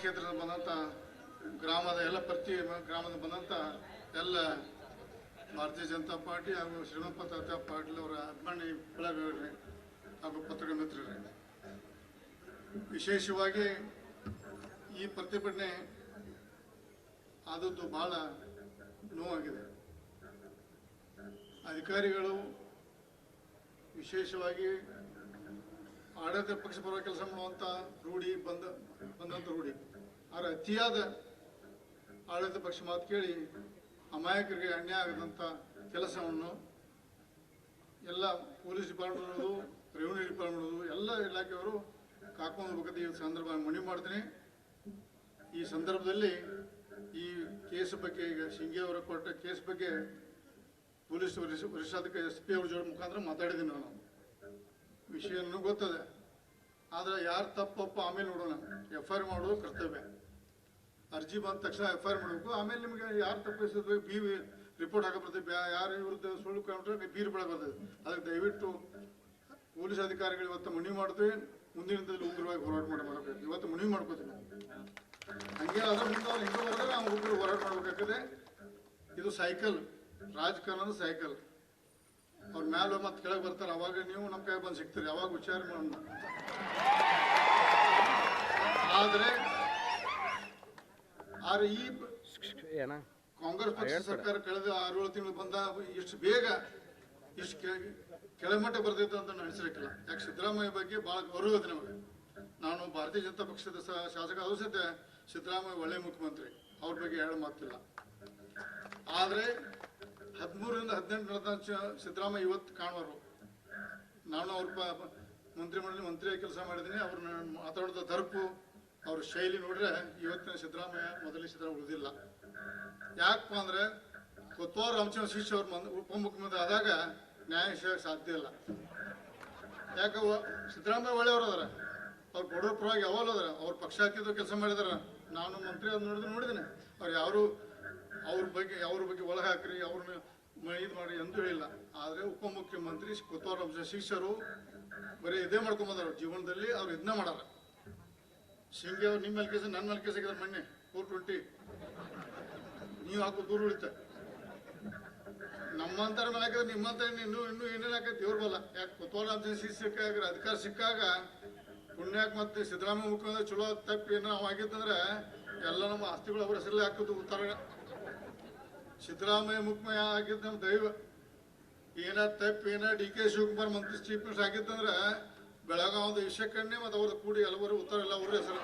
ಕ್ಷೇತ್ರದ ಬಂದಂಥ ಗ್ರಾಮದ ಎಲ್ಲ ಪ್ರತಿ ಗ್ರಾಮದ ಬಂದಂಥ ಎಲ್ಲ ಭಾರತೀಯ ಜನತಾ ಪಾರ್ಟಿ ಹಾಗೂ ಶ್ರೀಮಂತ ತಾತ ಪಾಟೀಲ್ ಅವರ ಅಭಿಮಾನಿ ಬಳಗರೇ ಹಾಗೂ ಪತ್ರಿಕಾ ಮಿತ್ರರೇ, ವಿಶೇಷವಾಗಿ ಈ ಪ್ರತಿಭಟನೆ ಆದದ್ದು ಬಹಳ ನೋವಾಗಿದೆ. ಅಧಿಕಾರಿಗಳು ವಿಶೇಷವಾಗಿ ಆಡಳಿತ ಪಕ್ಷ ಪರವಾಗಿ ಕೆಲಸ ಮಾಡುವಂಥ ರೂಢಿ ಬಂದಂಥ ರೂಢಿ, ಆದರೆ ಅತಿಯಾದ ಆಡಳಿತ ಪಕ್ಷ ಮಾತು ಕೇಳಿ ಅಮಾಯಕರಿಗೆ ಅನ್ಯಾಯ ಆಗದಂಥ ಕೆಲಸವನ್ನು ಎಲ್ಲ ಪೊಲೀಸ್ ಡಿಪಾರ್ಟ್ಮೆಂಟ್ ಇರ್ಬೋದು, ರೆವಿನ್ಯೂ ಡಿಪಾರ್ಟ್ಮೆಂಟ್ ಇರ್ಬೋದು, ಎಲ್ಲ ಇಲಾಖೆಯವರು ಕಾಕೊಂಡು ಹೋಗಬೇಕು. ಈ ಸಂದರ್ಭ ಮನವಿ ಮಾಡ್ತೀನಿ. ಈ ಸಂದರ್ಭದಲ್ಲಿ ಈ ಕೇಸ್ ಬಗ್ಗೆ, ಈಗ ಶಿಂಗೆ ಅವರ ಕೊಟ್ಟ ಕೇಸ್ ಬಗ್ಗೆ ಪೊಲೀಸ್ ವರಿಷ್ಠಾಧಿಕಾರಿ SP ಅವ್ರ ಜೋಡಿ ಮುಖಾಂತರ ಮಾತಾಡಿದ್ದೀನಿ. ನಾನು ವಿಷಯ ನನಗೆ ಗೊತ್ತದೆ, ಆದರೆ ಯಾರು ತಪ್ಪಪ್ಪ ಆಮೇಲೆ ನೋಡೋಣ. FIR ಮಾಡೋದು ಕರ್ತವ್ಯ. ಅರ್ಜಿ ಬಂದ ತಕ್ಷಣ FIR ಮಾಡಬೇಕು. ಆಮೇಲೆ ನಿಮಗೆ ಯಾರು ತಪ್ಪಿಸಿದ್ರು B ರಿಪೋರ್ಟ್ ಹಾಕಿ ಬರ್ತದೆ, ಯಾರು ವಿರುದ್ಧ ಸುಳ್ಳು ಕಂಡ್ರೆ B ರಿಪೋರ್ಟ್ ಬರ್ತದೆ. ಅದಕ್ಕೆ ದಯವಿಟ್ಟು ಪೊಲೀಸ್ ಅಧಿಕಾರಿಗಳು ಇವತ್ತು ಮನವಿ ಮಾಡ್ತೀವಿ, ಮುಂದಿನ ದಿನದಲ್ಲಿ ಉಗ್ರವಾಗಿ ಹೋರಾಟ ಮಾಡಬೇಕು. ಇವತ್ತು ಮನವಿ ಮಾಡ್ಕೋತೀವಿ. ಹಂಗೆ ಅದರ ಮುಂದೆ ಅವ್ರು ಹಿಂಗೆ ಬರೆದ್ರೆ ನಾವು ಉಗ್ರ ಹೋರಾಟ ಮಾಡಬೇಕಾಗ್ತದೆ. ಇದು ಸೈಕಲ್, ರಾಜಕಾರಣದ ಸೈಕಲ್. ಅವ್ರ ಮ್ಯಾಲ ಮತ್ತೆ ಕೆಳಗೆ ಬರ್ತಾರೆ, ಅವಾಗ ನೀವು ನಮ್ಮ ಕೈ ಬಂದು ಸಿಗ್ತೀರಿ. ಅವಾಗ ವಿಚಾರ ಮಾಡೋಣ. ಆದರೆ ಈ ಕಾಂಗ್ರೆಸ್ ಪಕ್ಷ ಸರ್ಕಾರ ಕಳೆದ 6-7 ತಿಂಗಳು ಬಂದ ಇಷ್ಟು ಬೇಗ ಇಷ್ಟು ಕೆಳಮಟ್ಟ ಬರ್ತೈತೆ ಅಂತ ನಾನು ಅನಿಸಿರಕ್ಕಿಲ್ಲ. ಯಾಕೆ ಸಿದ್ದರಾಮಯ್ಯ ಬಗ್ಗೆ ಭಾಳ ಗೌರವ ಇದೆ ನಮಗೆ. ನಾನು ಭಾರತೀಯ ಜನತಾ ಪಕ್ಷದ ಶಾಸಕ ಆದರೂ ಸಹಿತ ಸಿದ್ದರಾಮಯ್ಯ ಒಳ್ಳೆ ಮುಖ್ಯಮಂತ್ರಿ, ಅವ್ರ ಬಗ್ಗೆ ಹೇಳ ಮಾತಿಲ್ಲ. ಆದರೆ 13ರಿಂದ 18 ನಡೆದ ಸಿದ್ದರಾಮಯ್ಯ ಇವತ್ತು ಕಾಣುವರು. ನಾನು ಅವ್ರ ಮಂತ್ರಿಮಂಡಲ ಮಂತ್ರಿಯಾಗಿ ಕೆಲಸ ಮಾಡಿದ್ದೀನಿ. ಅವ್ರನ್ನ ಮಾತಾಡೋದ ದರ್ಪು, ಅವ್ರ ಶೈಲಿ ನೋಡ್ರೆ ಇವತ್ತಿನ ಸಿದ್ದರಾಮಯ್ಯ ಮೊದಲನೇ ಸಿದ್ದರಾಮಯ್ಯ ಉಳಿದಿಲ್ಲ. ಯಾಕಪ್ಪ ಅಂದ್ರೆ ಕೊತ್ವಾಲ್ ರಾಮಚಂದ್ರ ಶಿಶ್ ಅವ್ರ ಉಪಮುಖ್ಯಮಂತ್ರಿ ಆದಾಗ ನ್ಯಾಯ ಸಿಗಕ್ಕೆ ಸಾಧ್ಯ ಇಲ್ಲ. ಯಾಕೆ ಸಿದ್ದರಾಮಯ್ಯ ಒಳ್ಳೆಯವರು ಅದಾರ, ಅವ್ರು ಬಡವ್ರ ಪರವಾಗಿ ಯಾವಾಗ ಅದಾರ, ಅವ್ರ ಪಕ್ಷ ಹಾಕಿದ್ದು ಕೆಲಸ ಮಾಡಿದಾರ. ನಾನು ಮಂತ್ರಿ ಅದು ನೋಡಿದ್ದೀನಿ. ಅವ್ರು ಯಾರು ಅವ್ರ ಬಗ್ಗೆ ಒಳಗೆ ಹಾಕ್ರಿ, ಅವ್ರನ್ನ ಇದು ಮಾಡಿ ಎಂದೂ ಹೇಳಿಲ್ಲ. ಆದರೆ ಉಪಮುಖ್ಯಮಂತ್ರಿ ಕೊತ್ವಾಲ್ ರಾಮಚಂದ್ರ ಶಿಕ್ಷರು ಬರೀ ಇದೇ ಮಾಡ್ಕೊಂಬಂದಾರ ಜೀವನದಲ್ಲಿ. ಅವ್ರು ಇದನ್ನ ಮಾಡಾರ. ಶಿಂಗೆ ಅವ್ರು ನಿಮ್ಮ ಮೇಲೆ ಕೇಸ, ನನ್ನ ಮೇಲೆ ಕೇಸ ಆಗಿದ್ದಾರೆ ಮೊನ್ನೆ 420. ನೀವು ಹಾಕೋ ದೂರ ಉಳಿತ ನಮ್ಮಂತರ ಮೇಲೆ ಹಾಕಿದ್ರೆ ನಿಮ್ಮಂತ ಇನ್ನೂ ಏನೇನು ಹಾಕೈತಿ ದೇವ್ರ ಬಲ್ಲ. ಯಾಕೆ ಕೊತ್ವಾಲ್ ರಾಮಚಂದ್ರ ಶಿಕ್ಷ ಸಿಕ್ಕಾಗ ಅಧಿಕಾರ ಸಿಕ್ಕಾಗ ಪುಣ್ಯಾಕ್ ಮತ್ತೆ ಸಿದ್ದರಾಮಯ್ಯ ಮುಖ್ಯಮಂತ್ರಿ ಚಲೋ ತಪ್ಪು ಏನೋ ನಾವು ಆಗಿತ್ತಂದ್ರೆ ಎಲ್ಲ ನಮ್ಮ ಆಸ್ತಿಗಳು ಅವ್ರ ಹೆಸರಲ್ಲೇ ಹಾಕೋದು ಉತ್ತರ. ಸಿದ್ದರಾಮಯ್ಯ ಮುಖ್ಯಮಂತ್ರಿ ಆಗಿದ್ದು ನಮ್ಮ ದೈವ. ಏನಾದ್ರು ತಪ್ಪು DK ಶಿವಕುಮಾರ್ ಮಂತ್ರಿ ಚೀಫ್ ಮಿನಿಸ್ಟರ್ ಆಗಿತ್ತಂದ್ರೆ ಬೆಳಗಾವದ ವಿಷಯಕ್ಕನ್ನೇ ಮತ್ತು ಅವ್ರದ್ದು ಕೂಡಿ ಎಲ್ಲವರು ಉತ್ತರ ಎಲ್ಲ ಅವ್ರ ಹೆಸರು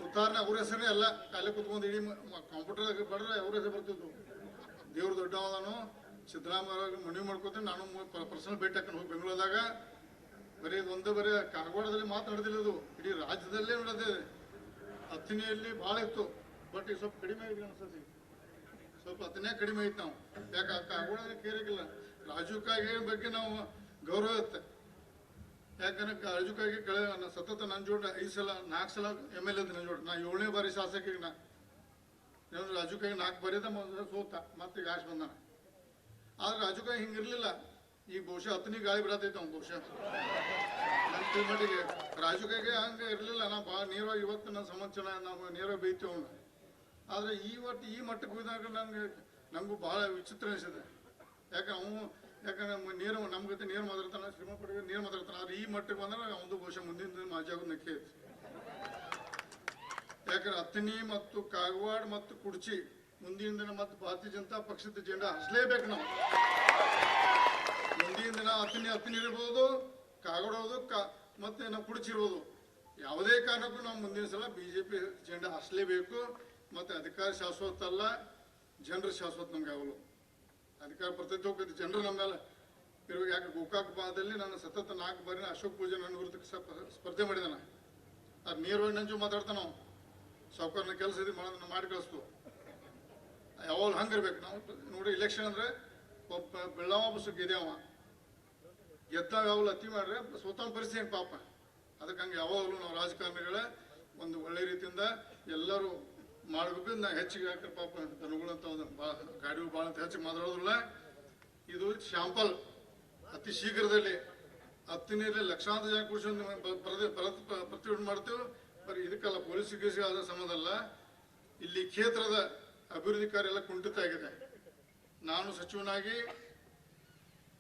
ಉತ್ತಾರನೆ ಅವ್ರ ಹೆಸರೇ ಎಲ್ಲ ಕಾಲೇ ಕುತ್ಕೊಂಡು ಇಡೀ ಕಂಪ್ಯೂಟರ್ ಬಡ್ರೆ ಅವ್ರ ಹೆಸರು ಬರ್ತಿದ್ವು. ದೇವ್ರ ದೊಡ್ಡವನು ಸಿದ್ದರಾಮಯ್ಯ ಮನವಿ ಮಾಡ್ಕೋತೀನಿ. ನಾನು ಪರ್ಸನಲ್ ಭೇಟಿ ಹಾಕೊಂಡು ಹೋಗಿ ಬೆಂಗಳೂರದಾಗ ಬರೀ ಬರೀ ಕಾಗವಾಡದಲ್ಲಿ ಮಾತನಾಡ್ದಿಲ್ಲ, ಇದು ಇಡೀ ರಾಜ್ಯದಲ್ಲೇ ನಡೆದಿದೆ. ಹತ್ತನೆಯಲ್ಲಿ ಭಾಳ ಇತ್ತು, ಬಟ್ ಈಗ ಸ್ವಲ್ಪ ಕಡಿಮೆ ಆಗಿದೆ ಅನ್ಸತಿ. ಸ್ವಲ್ಪ ಹತ್ತನೇ ಕಡಿಮೆ ಐತೆ. ನಾವು ಯಾಕೆ ಕಾಗವಾಡದಲ್ಲಿ ಕೇರಿಗಿಲ್ಲ. ರಾಜೀವ್ ಕಾಗೆ ಬಗ್ಗೆ ನಾವು ಗೌರವ ಇರುತ್ತೆ. ಯಾಕಂದ್ರೆ ರಾಜೀವ್ ಕಾಗೆ ಸತತ ನನ್ನ ಜೋಡ 5 ಸಲ 4 ಸಲ MLA ನನ್ನ ಜೋಡ. ನಾ 7ನೇ ಬಾರಿ ಶಾಸಕಿಗೆ ರಾಜೀವ್ ಕಾಗೆ 4 ಬಾರಿದ ಸೋತ, ಮತ್ತೆ ಈಗ ಆಶ್ ಬಂದಾನ. ಆದ್ರೆ ರಾಜೀವ್ ಕಾಗೆ ಹಿಂಗಿರ್ಲಿಲ್ಲ. ಈಗ ಬಹುಶಃ 10ನೇ ಗಾಳಿ ಬರತೈತೆ ಅವ್ನು ಬಹುಶಃ ನನ್ನ ತಿಳ್ಮಟ್ಟಿಗೆ. ರಾಜೀವ್ ಕಾಗೆ ಹಂಗೆ ಇರಲಿಲ್ಲ. ನಾ ಭಾಳ ನೇರವಾಗಿ ಇವತ್ತು ನನ್ನ ಸಂವತ್ಸರ ನಾವು ನೇರವಾಗಿ ಬೈತೀವಿ ಅವನು. ಆದರೆ ಈ ಮಟ್ಟಕ್ಕೆ ಹೋದಾಗ ನಂಗೂ ಭಾಳ ವಿಚಿತ್ರ ಅನಿಸಿದೆ. ಯಾಕಂದ್ರೆ ನಮ್ಮ ಜೊತೆ ನೇರ ಮಾತಾಡ್ತಾನೆ, ಶ್ರೀಮಂತ ಪಡೆಗೆ ನೇರ ಮಾತಾಡ್ತಾನೆ. ಆದ್ರೆ ಈ ಮಟ್ಟಕ್ಕೆ ಬಂದ್ರೆ ಅವನು ಬಹುಶಃ ಮುಂದಿನ ದಿನ ಮಾಜಿ ಆಗೋದು ನಕ್ಕೆ ಐತಿ. ಯಾಕಂದ್ರೆ ಹತ್ತನಿ ಮತ್ತು ಕಾಗವಾಡ ಮತ್ತು ಕುಡ್ಚಿ ಮುಂದಿನ ದಿನ ಮತ್ತು ಭಾರತೀಯ ಜನತಾ ಪಕ್ಷದ ಜೆಂಡಾ ಹರಿಸಲೇಬೇಕು ನಾವು. ಮುಂದಿನ ದಿನ ಹತ್ತನಿ ಇರ್ಬೋದು, ಕಾಗವಾಡ ಮತ್ತೆ ನಾವು ಕುಡ್ಚಿ ಇರ್ಬೋದು. ಯಾವುದೇ ಕಾರಣಕ್ಕೂ ನಾವು ಮುಂದಿನ ಸಲ BJP ಜೆಂಡಾ ಹರಿಸಲೇಬೇಕು. ಮತ್ತು ಅಧಿಕಾರ ಶಾಶ್ವತ ಅಲ್ಲ, ಜನರ ಶಾಶ್ವತ ನಮ್ಗೆ ಆಗಲು. ಅಧಿಕಾರ ಬರ್ತೈತೆ ಹೋಗ್ತೈತಿ, ಜನರು ನಮ್ಮ ಮೇಲೆ ಇರುವಾಗ. ಯಾಕೆ ಗೋಕಾಕ್ ಭಾಗದಲ್ಲಿ ನಾನು ಸತತ 4 ಬಾರಿ ಅಶೋಕ್ ಪೂಜೆ ನನ್ನ ವಿರುದ್ಧ ಸ್ಪರ್ಧೆ ಮಾಡಿದಾನೆ. ಅದು ನೇರವಾಗಿ ನಂಜು ಮಾತಾಡ್ತಾನೆ. ನಾವು ಸಾವುಕಾರನ ಕೆಲಸ ಇದು ಮಾಡಿ ಕಳಿಸ್ತು. ಯಾವಾಗ ಹಂಗಿರ್ಬೇಕು ನಾವು ನೋಡಿ. ಎಲೆಕ್ಷನ್ ಅಂದ್ರೆ ಒಬ್ಬ ಬೆಳ್ಳಾವ ಬಸ್ಸು ಗೆದ್ಯಾವ, ಗೆದ್ದಾಗ ಯಾವಾಗಲೂ ಅತಿ ಮಾಡ್ರೆ ಸ್ವತಃ ಪರಿಸ್ಥಿತಿ ಏನು ಪಾಪ. ಅದಕ್ಕೆ ಹಂಗೆ ಯಾವಾಗಲೂ ನಾವು ರಾಜಕಾರಣಿಗಳೇ ಒಂದು ಒಳ್ಳೆ ರೀತಿಯಿಂದ ಎಲ್ಲರೂ ಮಾಡಬೇಕು. ನಾ ಹೆಚ್ಚಿಗೆ ಹಾಕಿ ಪಾಪ ದನಗಳಂತ ಭಾಳ ಗಾಡಿಗಳು ಭಾಳ ಅಂತ ಹೆಚ್ಚಿಗೆ ಮಾತಾಡೋದಿಲ್ಲ. ಇದು ಶಾಂಪಲ್. ಅತಿ ಶೀಘ್ರದಲ್ಲಿ ಹತ್ತಿನಲ್ಲಿ ಲಕ್ಷಾಂತರ ಜನ ಕೂರ್ಸೊಂದು ಪ್ರತಿಭಟನೆ ಮಾಡ್ತೇವೆ. ಬರೀ ಇದಕ್ಕಲ್ಲ, ಪೊಲೀಸ್ ಕೇಸಿಗೆ ಆದ ಸಂಬಂಧ ಅಲ್ಲ, ಇಲ್ಲಿ ಕ್ಷೇತ್ರದ ಅಭಿವೃದ್ಧಿ ಕಾರ್ಯ ಎಲ್ಲ ಕುಂಠಿತ ಆಗಿದೆ. ನಾನು ಸಚಿವನಾಗಿ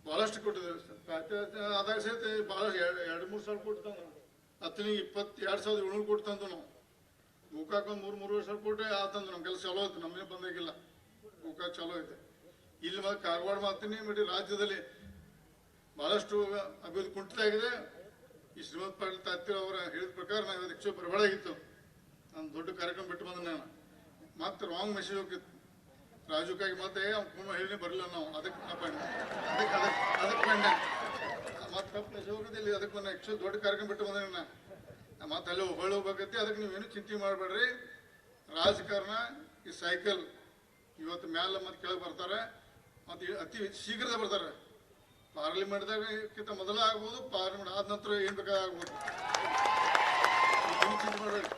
ಬಹಳಷ್ಟು ಕೊಟ್ಟಿದ್ದೇವೆ, ಆದಾಗ ಸಹಿತ ಬಹಳಷ್ಟು 2-3 ಸಾವಿರ ಕೋಟಿ ತಂದು, ಹತ್ತನಿಗೆ 22,700 ಕೋಟಿ ತಂದು ನಾವು. ಗೋಕಾಕ್ ಒಂದು 3-3 ಸಾವಿರ ಕೋಟಿ ಆತಂದು ನಮ್ಮ ಕೆಲಸ ಚಲೋ ಐತೆ, ನಮ್ಮೇ ಬಂದಾಗಿಲ್ಲ, ಗೋಕಾಕ್ ಚಲೋ ಐತೆ. ಇಲ್ಲಿ ಮತ್ತೆ ಕಾರವಾರ ಮಾಡ್ತೀನಿ ಬಿಡಿ, ರಾಜ್ಯದಲ್ಲಿ ಬಹಳಷ್ಟು ಅಭಿವೃದ್ಧಿ ಕುಂಠಿತ ಆಗಿದೆ. ಈ ಶ್ರೀಮಂತ ಪಾಟೀಲ್ ತಾತ್ತಿ ಅವರ ಹೇಳಿದ ಪ್ರಕಾರ ನಾವು ಇವತ್ತು ಬರಬಾರ್ದಾಗಿತ್ತು. ನಾನು ದೊಡ್ಡ ಕಾರ್ಯಕ್ರಮ ಬಿಟ್ಟು ಬಂದ ನಾನು ಮತ್ತೆ ರಾಂಗ್ ಮೆಸೇಜ್ ಹೋಗಿತ್ತು ರಾಜುಕಾಗಿ, ಮತ್ತೆ ಅವ್ನು ಹೇಳಿ ಬರಲಿಲ್ಲ ನಾವು, ಅದಕ್ಕೆ ಮತ್ತೆ ತಪ್ಪು ಮೆಸೇಜ್ ಹೋಗಿದ್ದಿಲ್ಲ. ಅದಕ್ಕೆ ನಾನು ಆ್ಯಕ್ಚುಲಿ ದೊಡ್ಡ ಕಾರ್ಯಕ್ರಮ ಬಿಟ್ಟು ಬಂದ ನಾನು ಮತ್ತೆ ಅಲ್ಲಿ ಹೊಳೆ ಹೋಗ್ಬೇಕೈತಿ. ಅದಕ್ಕೆ ನೀವೇನು ಚಿಂತೆ ಮಾಡಬೇಡ್ರಿ. ರಾಜಕಾರಣ ಈ ಸೈಕಲ್ ಇವತ್ತು ಮ್ಯಾಲ ಮತ್ತೆ ಕೆಳಗೆ ಬರ್ತಾರೆ, ಮತ್ತು ಅತಿ ಶೀಘ್ರದ ಬರ್ತಾರೆ. ಪಾರ್ಲಿಮೆಂಟ್ದಾಗಿಂತ ಮೊದಲ ಆಗ್ಬೋದು, ಪಾರ್ಲಿಮೆಂಟ್ ಆದ ನಂತರ ಏನು ಬೇಕಾಗ್ಬೋದು. ಚಿಂತೆ ಮಾಡಬೇಡಿ.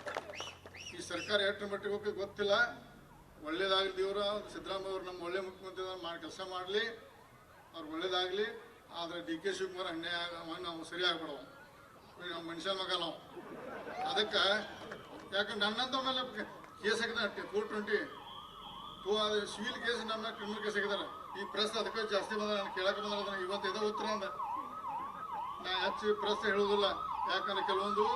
ಈ ಸರ್ಕಾರ ಎಷ್ಟು ಮಟ್ಟಿಗೆ ಹೋಗಿ ಗೊತ್ತಿಲ್ಲ. ಒಳ್ಳೇದಾಗಲಿ, ದೇವರು ಸಿದ್ದರಾಮಯ್ಯ ಅವರು ನಮ್ಮ ಒಳ್ಳೆ ಮುಖ್ಯಮಂತ್ರಿ ಮಾಡಿ ಕೆಲಸ ಮಾಡಲಿ, ಅವ್ರು ಒಳ್ಳೇದಾಗಲಿ. ಆದರೆ DK ಶಿವಕುಮಾರ್ ಅನ್ಯಾಯ ನಾವು ಸರಿ ಆಗ್ಬಿಡವ, ನಮ್ಮ ಮನುಷ್ಯನ ಮಗ ನಾವು. ಅದಕ್ಕೆ ಯಾಕಂದ್ರೆ ನನ್ನಂತ ಮೇಲೆ ಕೇಸ್ ಹಾಕಿದಾರೆ 420 ಸಿವಿಲ್ ಕೇಸ್, ನನ್ನ ಕ್ರಿಮಿನಲ್ ಕೇಸ್ ಹಾಕಿದ್ದಾರೆ. ಈ ಪ್ರೆಸ್ ಅದಕ್ಕೆ ಜಾಸ್ತಿ ಬಂದ ನಾನು ಕೇಳಕ್ಕೆ ಬಂದ ಇವತ್ತು ಇದೇ ಉತ್ತರ ಅಂದ. ನಾ ಹೆಚ್ಚು ಪ್ರೆಸ್ ಹೇಳುವುದಿಲ್ಲ, ಯಾಕಂದ್ರೆ ಕೆಲವೊಂದು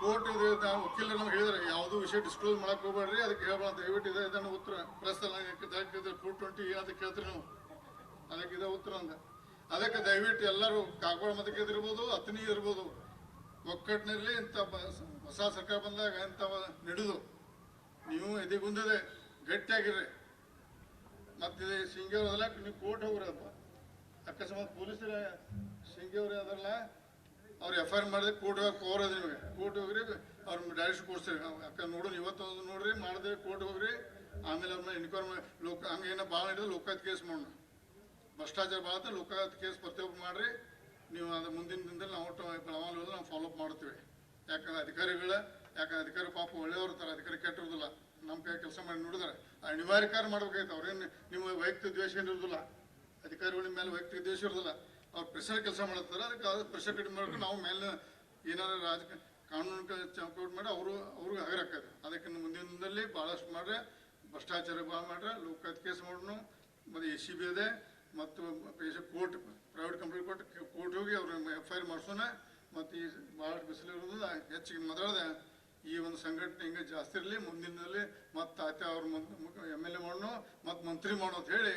ಕೋರ್ಟ್ ಇದೆ, ವಕೀಲರು ನಮ್ಗೆ ಹೇಳಿದಾರೆ ಯಾವುದೂ ವಿಷಯ ಡಿಸ್ಕ್ಲೋಸ್ ಮಾಡಕ್ಕೆ ಹೋಗ್ಬೇಡ್ರಿ, ಅದಕ್ಕೆ ಹೇಳ್ಬೇಡ ದಯವಿಟ್ಟು ಇದೆ ಇದನ್ನು ಉತ್ತರ. ಪ್ರೆಸ್ 420 ಅಂತ ಕೇಳ್ತೀರಿ ನೀವು, ಅದಕ್ಕೆ ಇದೇ ಉತ್ತರ ಅಂದ. ಅದಕ್ಕೆ ದಯವಿಟ್ಟು ಎಲ್ಲರೂ ಕಾಗವಾಡ ಮತಕ್ಕೆ ಇರ್ಬೋದು, ಹತ್ತನಿ ಇರ್ಬೋದು, ಒಕ್ಕಟ್ಟಿನಲ್ಲಿ ಇಂಥ ಹೊಸ ಸರ್ಕಾರ ಬಂದಾಗ ಇಂಥ ನಡೆದು ನೀವು ಎದೆಗುಂದಿದೆ ಗಟ್ಟಿಯಾಗಿರ್ರಿ. ಮತ್ತಿದೆ ಸಿಂಗೇವ್ರದಲ್ಲ, ನೀವು ಕೋರ್ಟ್ ಹೋಗ್ರಿ. ಅಪ್ಪ ಅಕಸ್ಮಾತ್ ಪೊಲೀಸರ ಸಿಂಗೇವ್ರಿ ಅದಲ್ಲ, ಅವ್ರು FIR ಮಾಡಿದ್ರೆ ಕೋರ್ಟ್ ಹೋಗಿ ಪವರ್ ಅದ ನಿಮಗೆ. ಕೋರ್ಟ್ ಹೋಗ್ರಿ, ಅವ್ರ ಡೈರೆಕ್ಟ್ ಕೊಡ್ಸ್ರಿ. ಅಕ್ಕ ನೋಡ್ರಿ, ಇವತ್ತೊಂದು ನೋಡ್ರಿ ಮಾಡಿದ್ರೆ ಕೋರ್ಟ್ ಹೋಗ್ರಿ. ಆಮೇಲೆ ಅವ್ರನ್ನ ಎನ್ಕ್ವೈರಿ ಹಂಗೇನೋ ಭಾಳ ಹಿಡಿದ್ರೆ ಲೋಕಾಯುಕ್ತ ಕೇಸ್ ಮಾಡೋಣ. ಭ್ರಷ್ಟಾಚಾರ ಭಾಳ ಲೋಕಾಯುಕ್ತ ಕೇಸ್ ಪ್ರತಿಯೊಬ್ಬರು ಮಾಡಿರಿ. ನೀವು ಅದು ಮುಂದಿನ ದಿನದಲ್ಲಿ ನಾವು ಬೆಳವಣಿಗೆ ನಾವು ಫಾಲೋಅಪ್ ಮಾಡ್ತೀವಿ. ಯಾಕಂದ್ರೆ ಅಧಿಕಾರಿ ಪಾಪ ಒಳ್ಳೆಯವ್ರು ಇರ್ತಾರೆ, ಅಧಿಕಾರಿ ಕೆಟ್ಟಿರೋದಿಲ್ಲ. ನಮ್ಮ ಕೈ ಕೆಲಸ ಮಾಡಿ ನೋಡಿದ್ರೆ ಅನಿವಾರ್ಯ ಕಾರ್ಯ ಮಾಡ್ಬೇಕಾಯ್ತು. ಅವ್ರೇನು ನಿಮ್ಮ ವೈಯಕ್ತಿಕ ದ್ವೇಷ ಏನಿರೋದಿಲ್ಲ, ಅಧಿಕಾರಿಗಳ ಮೇಲೆ ವೈಯಕ್ತಿಕ ದ್ವೇಷ ಇರೋದಿಲ್ಲ. ಅವ್ರು ಪ್ರೆಷರ್ ಕೆಲಸ ಮಾಡ್ತಾರೆ. ಅದಕ್ಕೆ ಪ್ರೆಷರ್ ಕಡಿಮೆ ಮಾಡ್ಕೊಂಡು ನಾವು ಮೇಲೆ ಏನಾದ್ರು ಕಾನೂನು ಚೌಕಟ್ಟು ಮಾಡಿ ಅವ್ರಿಗೆ ಹಗರಾಕೈತೆ. ಅದಕ್ಕೆ ಮುಂದಿನ ದಿನದಲ್ಲಿ ಭಾಳಷ್ಟು ಮಾಡ್ರೆ, ಭ್ರಷ್ಟಾಚಾರ ಭಾಳ ಮಾಡ್ರೆ, ಲೋಕಾಯುಕ್ತ ಕೇಸ್ ಮಾಡೋಣ. ಮತ್ತು SCB ಇದೆ, ಮತ್ತು ಕೋರ್ಟ್ ಪ್ರೈವೇಟ್ ಕಂಪ್ನಿ ಕೋರ್ಟ್ ಹೋಗಿ ಅವ್ರನ್ನ FIR ಮಾಡಿಸೋಣ. ಮತ್ತು ಈ ಭಾಳಷ್ಟು ಬಿಸಿಲಿರೋದ್ರಿಂದ ಹೆಚ್ಚಿಗೆ ಮಾತಾಡಿದೆ ಈ ಒಂದು ಸಂಘಟನೆ ಹಿಂಗೆ ಜಾಸ್ತಿ ಇರಲಿ. ಮುಂದಿನದಲ್ಲಿ ಮತ್ತು ಆತ ಅವ್ರ MLA ಮಾಡೋಣ ಮತ್ತು ಮಂತ್ರಿ ಮಾಡೋ ಅಂತ ಹೇಳಿ